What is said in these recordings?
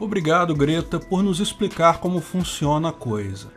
Obrigado, Greta, por nos explicar como funciona a coisa.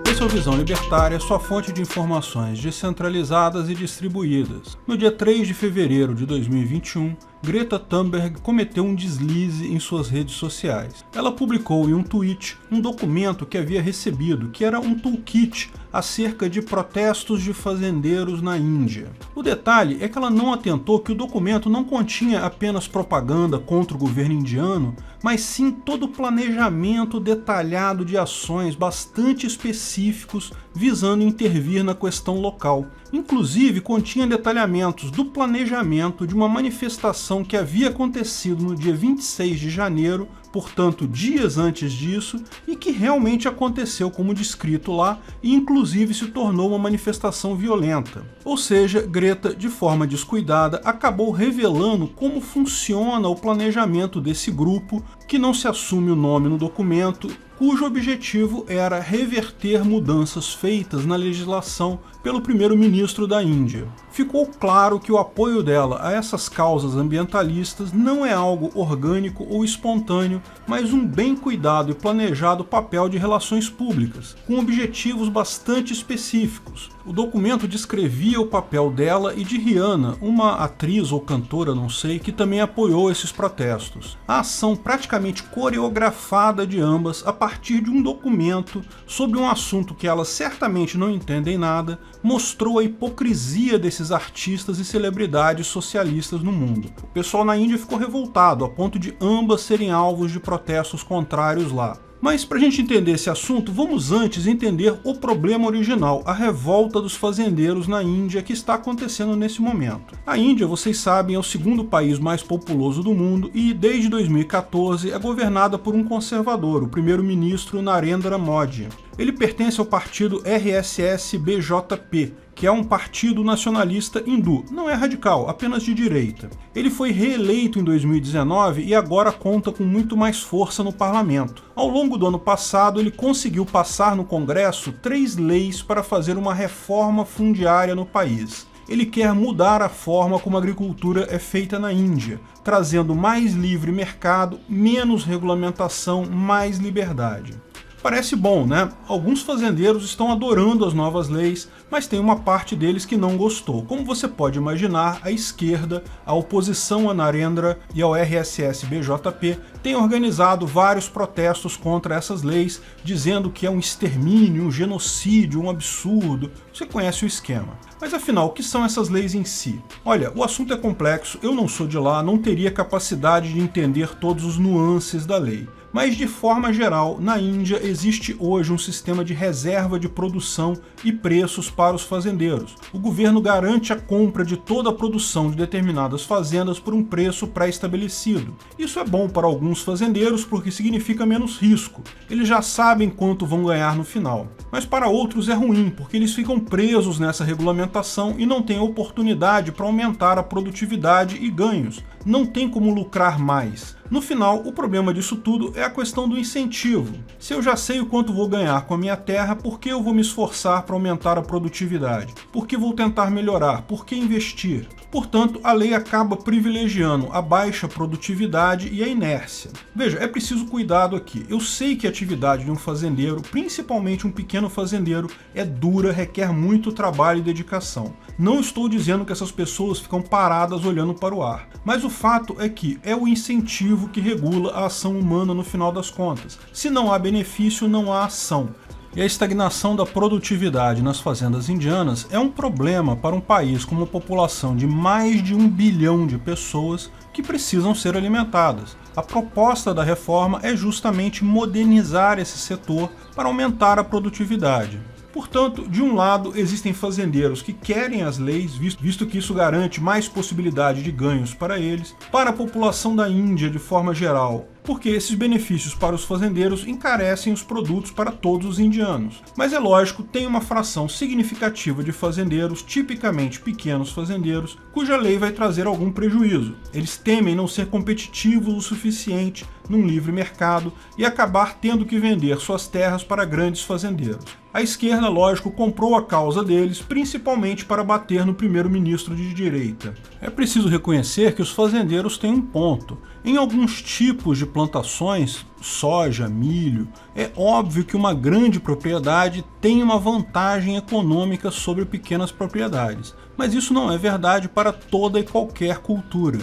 Esse é o Visão Libertária, sua fonte de informações descentralizadas e distribuídas. No dia 3 de fevereiro de 2021, Greta Thunberg cometeu um deslize em suas redes sociais. Ela publicou em um tweet um documento que havia recebido, que era um toolkit acerca de protestos de fazendeiros na Índia. O detalhe é que ela não atentou que o documento não continha apenas propaganda contra o governo indiano, mas sim todo o planejamento detalhado de ações bastante específicos visando intervir na questão local. Inclusive, continha detalhamentos do planejamento de uma manifestação que havia acontecido no dia 26 de janeiro, portanto dias antes disso, e que realmente aconteceu como descrito lá, e inclusive se tornou uma manifestação violenta. Ou seja, Greta, de forma descuidada, acabou revelando como funciona o planejamento desse grupo, que não se assume o nome no documento, cujo objetivo era reverter mudanças feitas na legislação pelo primeiro-ministro da Índia. Ficou claro que o apoio dela a essas causas ambientalistas não é algo orgânico ou espontâneo, mas um bem cuidado e planejado papel de relações públicas, com objetivos bastante específicos. O documento descrevia o papel dela e de Rihanna, uma atriz ou cantora, não sei, que também apoiou esses protestos. A ação praticamente coreografada de ambas a partir de um documento sobre um assunto que elas certamente não entendem nada, mostrou a hipocrisia desses artistas e celebridades socialistas no mundo. O pessoal na Índia ficou revoltado, a ponto de ambas serem alvos de protestos contrários lá. Mas para a gente entender esse assunto, vamos antes entender o problema original, a revolta dos fazendeiros na Índia que está acontecendo nesse momento. A Índia, vocês sabem, é o segundo país mais populoso do mundo e desde 2014 é governada por um conservador, o primeiro-ministro Narendra Modi. Ele pertence ao partido RSS-BJP, que é um partido nacionalista hindu, não é radical, apenas de direita. Ele foi reeleito em 2019 e agora conta com muito mais força no parlamento. Ao longo do ano passado, ele conseguiu passar no Congresso 3 leis para fazer uma reforma fundiária no país. Ele quer mudar a forma como a agricultura é feita na Índia, trazendo mais livre mercado, menos regulamentação, mais liberdade. Parece bom, né? Alguns fazendeiros estão adorando as novas leis, mas tem uma parte deles que não gostou. Como você pode imaginar, a esquerda, a oposição a Narendra e ao RSS-BJP tem organizado vários protestos contra essas leis, dizendo que é um extermínio, um genocídio, um absurdo. Você conhece o esquema. Mas afinal, o que são essas leis em si? Olha, o assunto é complexo, eu não sou de lá, não teria capacidade de entender todos os nuances da lei. Mas de forma geral, na Índia existe hoje um sistema de reserva de produção e preços para os fazendeiros. O governo garante a compra de toda a produção de determinadas fazendas por um preço pré-estabelecido. Isso é bom para alguns fazendeiros porque significa menos risco. Eles já sabem quanto vão ganhar no final. Mas para outros é ruim, porque eles ficam presos nessa regulamentação e não têm oportunidade para aumentar a produtividade e ganhos. Não tem como lucrar mais. No final, o problema disso tudo é a questão do incentivo. Se eu já sei o quanto vou ganhar com a minha terra, por que eu vou me esforçar para aumentar a produtividade? Por que vou tentar melhorar? Por que investir? Portanto, a lei acaba privilegiando a baixa produtividade e a inércia. Veja, é preciso cuidado aqui. Eu sei que a atividade de um fazendeiro, principalmente um pequeno fazendeiro, é dura, requer muito trabalho e dedicação. Não estou dizendo que essas pessoas ficam paradas olhando para o ar, mas o fato é que é o incentivo que regula a ação humana no final das contas. Se não há benefício, não há ação. E a estagnação da produtividade nas fazendas indianas é um problema para um país com uma população de mais de 1 bilhão de pessoas que precisam ser alimentadas. A proposta da reforma é justamente modernizar esse setor para aumentar a produtividade. Portanto, de um lado, existem fazendeiros que querem as leis, visto que isso garante mais possibilidade de ganhos para eles, para a população da Índia de forma geral, porque esses benefícios para os fazendeiros encarecem os produtos para todos os indianos. Mas é lógico, tem uma fração significativa de fazendeiros, tipicamente pequenos fazendeiros, cuja lei vai trazer algum prejuízo. Eles temem não ser competitivos o suficiente num livre mercado e acabar tendo que vender suas terras para grandes fazendeiros. A esquerda, lógico, comprou a causa deles, principalmente para bater no primeiro-ministro de direita. É preciso reconhecer que os fazendeiros têm um ponto. Em alguns tipos de plantações, soja, milho, é óbvio que uma grande propriedade tem uma vantagem econômica sobre pequenas propriedades, mas isso não é verdade para toda e qualquer cultura.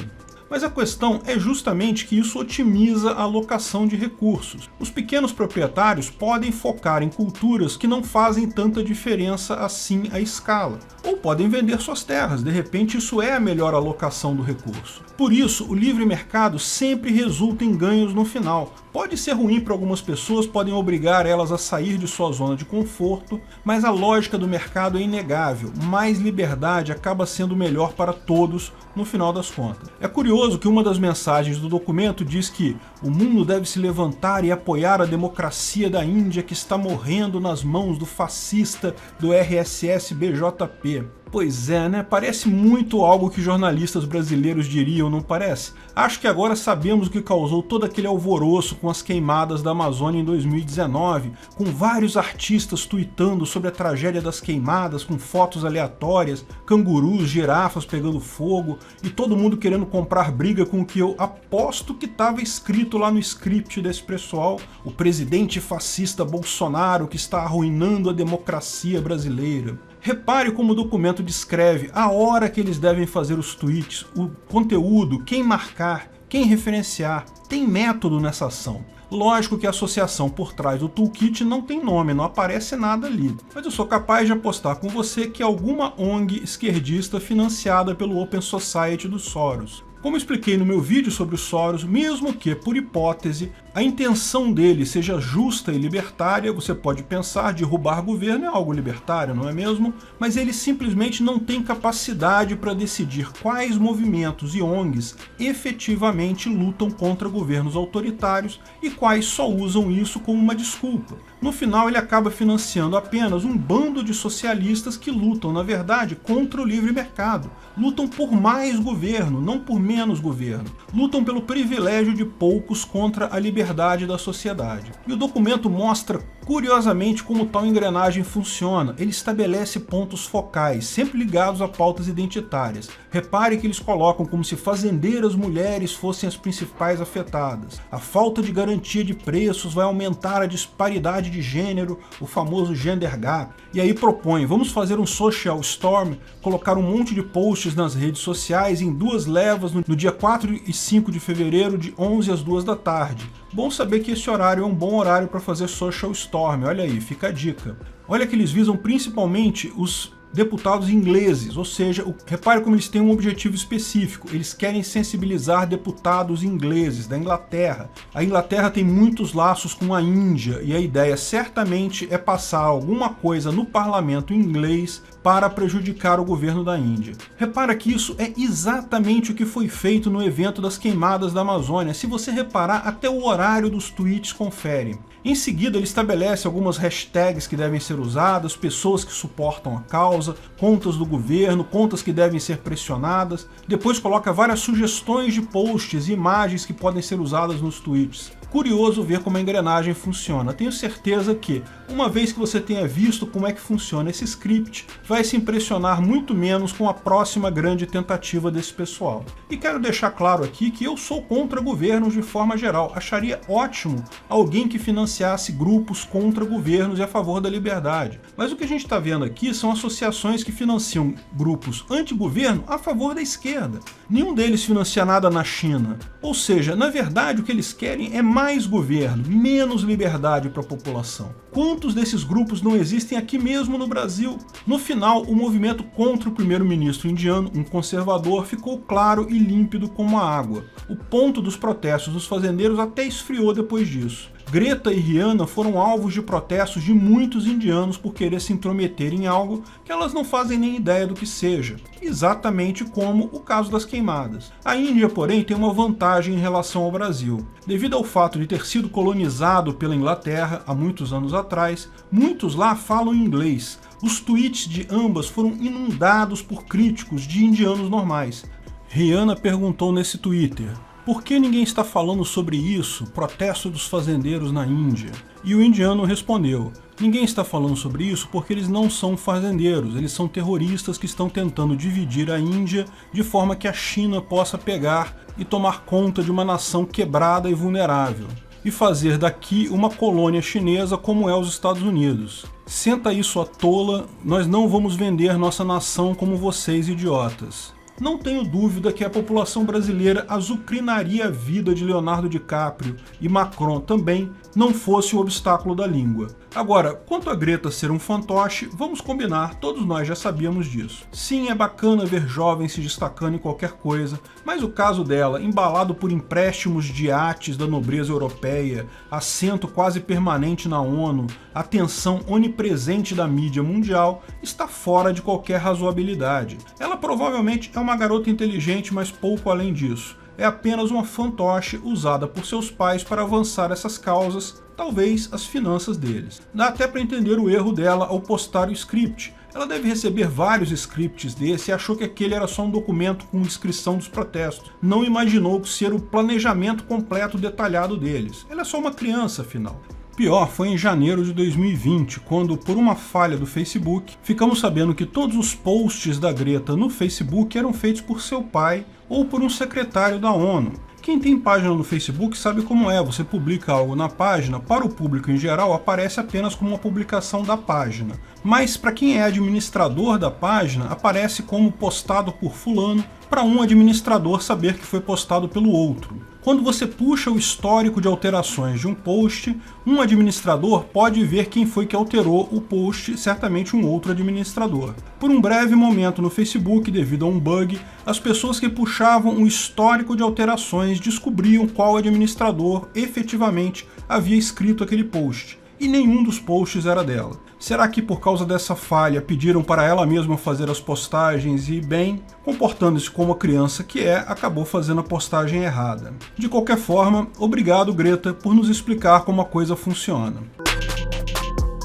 Mas a questão é justamente que isso otimiza a alocação de recursos. Os pequenos proprietários podem focar em culturas que não fazem tanta diferença assim à escala, ou podem vender suas terras, de repente isso é a melhor alocação do recurso. Por isso, o livre mercado sempre resulta em ganhos no final. Pode ser ruim para algumas pessoas, podem obrigar elas a sair de sua zona de conforto, mas a lógica do mercado é inegável. Mais liberdade acaba sendo melhor para todos no final das contas. É curioso que uma das mensagens do documento diz que o mundo deve se levantar e apoiar a democracia da Índia que está morrendo nas mãos do fascista do RSS-BJP. Pois é, né? Parece muito algo que jornalistas brasileiros diriam, não parece? Acho que agora sabemos o que causou todo aquele alvoroço com as queimadas da Amazônia em 2019, com vários artistas tuitando sobre a tragédia das queimadas, com fotos aleatórias, cangurus, girafas pegando fogo, e todo mundo querendo comprar briga com o que eu aposto que estava escrito lá no script desse pessoal, o presidente fascista Bolsonaro que está arruinando a democracia brasileira. Repare como o documento descreve a hora que eles devem fazer os tweets, o conteúdo, quem marcar, quem referenciar. Tem método nessa ação. Lógico que a associação por trás do toolkit não tem nome, não aparece nada ali. Mas eu sou capaz de apostar com você que é alguma ONG esquerdista financiada pelo Open Society do Soros. Como expliquei no meu vídeo sobre o Soros, mesmo que, por hipótese, a intenção dele seja justa e libertária, você pode pensar derrubar governo é algo libertário, não é mesmo? Mas ele simplesmente não tem capacidade para decidir quais movimentos e ONGs efetivamente lutam contra governos autoritários e quais só usam isso como uma desculpa. No final, ele acaba financiando apenas um bando de socialistas que lutam, na verdade, contra o livre mercado. Lutam por mais governo, não por menos governo. Lutam pelo privilégio de poucos contra a liberdade da sociedade. E o documento mostra, curiosamente, como tal engrenagem funciona. Ele estabelece pontos focais, sempre ligados a pautas identitárias. Repare que eles colocam como se fazendeiras mulheres fossem as principais afetadas. A falta de garantia de preços vai aumentar a disparidade de gênero, o famoso gender gap. E aí propõe, vamos fazer um social storm, colocar um monte de posts nas redes sociais em 2 levas no dia 4 e 5 de fevereiro, de 11 às 2 da tarde. Bom saber que esse horário é um bom horário para fazer social storm, olha aí, fica a dica. Olha que eles visam principalmente os deputados ingleses, ou seja, repare como eles têm um objetivo específico, eles querem sensibilizar deputados ingleses da Inglaterra. A Inglaterra tem muitos laços com a Índia e a ideia certamente é passar alguma coisa no parlamento inglês para prejudicar o governo da Índia. Repara que isso é exatamente o que foi feito no evento das queimadas da Amazônia. Se você reparar, até o horário dos tweets confere. Em seguida, ele estabelece algumas hashtags que devem ser usadas, pessoas que suportam a causa, contas do governo, contas que devem ser pressionadas. Depois coloca várias sugestões de posts e imagens que podem ser usadas nos tweets. Curioso ver como a engrenagem funciona. Tenho certeza que, uma vez que você tenha visto como é que funciona esse script, vai se impressionar muito menos com a próxima grande tentativa desse pessoal. E quero deixar claro aqui que eu sou contra governos de forma geral. Acharia ótimo alguém que financiasse grupos contra governos e a favor da liberdade. Mas o que a gente está vendo aqui são associações que financiam grupos anti-governo a favor da esquerda. Nenhum deles financia nada na China. Ou seja, na verdade o que eles querem é mais governo, menos liberdade para a população. Quantos desses grupos não existem aqui mesmo no Brasil? No final, o movimento contra o primeiro-ministro indiano, um conservador, ficou claro e límpido como a água. O ponto dos protestos dos fazendeiros até esfriou depois disso. Greta e Rihanna foram alvos de protestos de muitos indianos por querer se intrometer em algo que elas não fazem nem ideia do que seja, exatamente como o caso das queimadas. A Índia, porém, tem uma vantagem em relação ao Brasil. Devido ao fato de ter sido colonizado pela Inglaterra há muitos anos atrás, muitos lá falam inglês. Os tweets de ambas foram inundados por críticos de indianos normais. Rihanna perguntou nesse Twitter: Por que ninguém está falando sobre isso? Protesto dos fazendeiros na Índia. E o indiano respondeu: ninguém está falando sobre isso porque eles não são fazendeiros, eles são terroristas que estão tentando dividir a Índia de forma que a China possa pegar e tomar conta de uma nação quebrada e vulnerável, e fazer daqui uma colônia chinesa como é os Estados Unidos. Senta isso à tola, nós não vamos vender nossa nação como vocês, idiotas. Não tenho dúvida que a população brasileira azucrinaria a vida de Leonardo DiCaprio e Macron também, não fosse o obstáculo da língua. Agora, quanto a Greta ser um fantoche, vamos combinar, todos nós já sabíamos disso. Sim, é bacana ver jovens se destacando em qualquer coisa, mas o caso dela, embalado por empréstimos de iates da nobreza europeia, assento quase permanente na ONU, atenção onipresente da mídia mundial, está fora de qualquer razoabilidade. Ela provavelmente é uma garota inteligente, mas pouco além disso. É apenas uma fantoche usada por seus pais para avançar essas causas, talvez as finanças deles. Dá até para entender o erro dela ao postar o script. Ela deve receber vários scripts desse e achou que aquele era só um documento com descrição dos protestos. Não imaginou ser o planejamento completo detalhado deles. Ela é só uma criança, afinal. Pior foi em janeiro de 2020, quando, por uma falha do Facebook, ficamos sabendo que todos os posts da Greta no Facebook eram feitos por seu pai ou por um secretário da ONU. Quem tem página no Facebook sabe como é, você publica algo na página, para o público em geral aparece apenas como uma publicação da página. Mas para quem é administrador da página, aparece como postado por fulano, para um administrador saber que foi postado pelo outro. Quando você puxa o histórico de alterações de um post, um administrador pode ver quem foi que alterou o post, certamente um outro administrador. Por um breve momento no Facebook, devido a um bug, as pessoas que puxavam o histórico de alterações descobriam qual administrador efetivamente havia escrito aquele post. E nenhum dos posts era dela. Será que por causa dessa falha pediram para ela mesma fazer as postagens e, bem, comportando-se como a criança que é, acabou fazendo a postagem errada? De qualquer forma, obrigado, Greta, por nos explicar como a coisa funciona.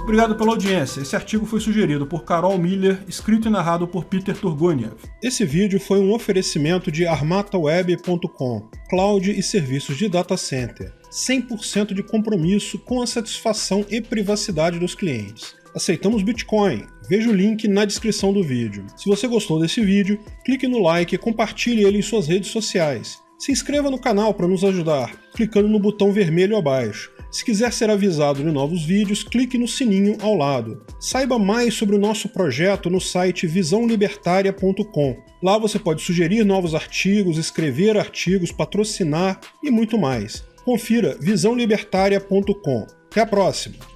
Obrigado pela audiência. Esse artigo foi sugerido por Carol Miller, escrito e narrado por Peter Turguniev. Esse vídeo foi um oferecimento de armataweb.com, cloud e serviços de data center. 100% de compromisso com a satisfação e privacidade dos clientes. Aceitamos Bitcoin. Veja o link na descrição do vídeo. Se você gostou desse vídeo, clique no like e compartilhe ele em suas redes sociais. Se inscreva no canal para nos ajudar, clicando no botão vermelho abaixo. Se quiser ser avisado de novos vídeos, clique no sininho ao lado. Saiba mais sobre o nosso projeto no site visãolibertaria.com. Lá você pode sugerir novos artigos, escrever artigos, patrocinar e muito mais. Confira visãolibertaria.com. Até a próxima!